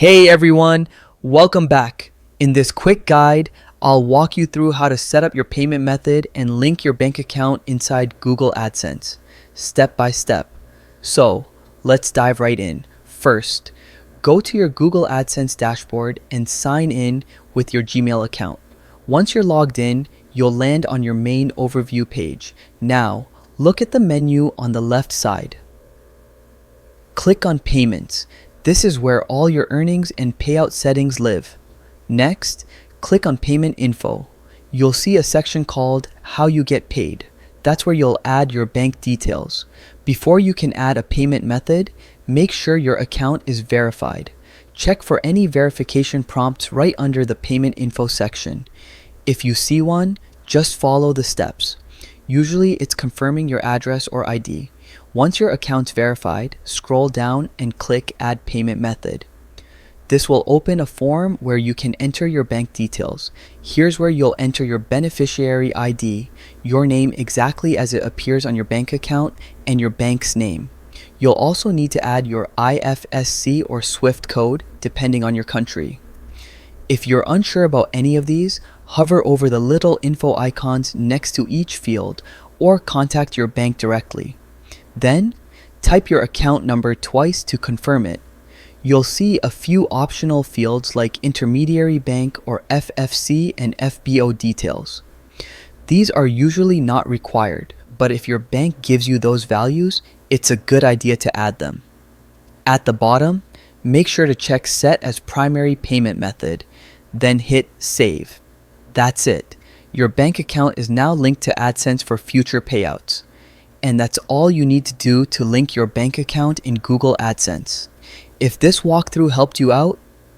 Hey everyone, welcome back. In this quick guide, I'll walk you through how to set up your payment method and link your bank account inside Google AdSense, step by step. So, let's dive right in. First, go to your Google AdSense dashboard and sign in with your Gmail account. Once you're logged in, you'll land on your main overview page. Now, look at the menu on the left side. Click on Payments. This is where all your earnings and payout settings live. Next, click on Payment Info. You'll see a section called How You Get Paid. That's where you'll add your bank details. Before you can add a payment method, make sure your account is verified. Check for any verification prompts right under the Payment Info section. If you see one, just follow the steps. Usually it's confirming your address or ID. Once your account's verified, scroll down and click Add Payment Method. This will open a form where you can enter your bank details. Here's where you'll enter your beneficiary ID, your name exactly as it appears on your bank account, and your bank's name. You'll also need to add your IFSC or SWIFT code depending on your country. If you're unsure about any of these, hover over the little info icons next to each field or contact your bank directly. Then, type your account number twice to confirm it. You'll see a few optional fields like intermediary bank or FFC and FBO details. These are usually not required, but if your bank gives you those values, it's a good idea to add them. At the bottom, make sure to check Set as Primary Payment Method, then hit Save. That's it. Your bank account is now linked to AdSense for future payouts. And that's all you need to do to link your bank account in Google AdSense. If this walkthrough helped you out,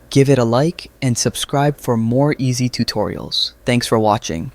give it a like and subscribe for more easy tutorials. Thanks for watching.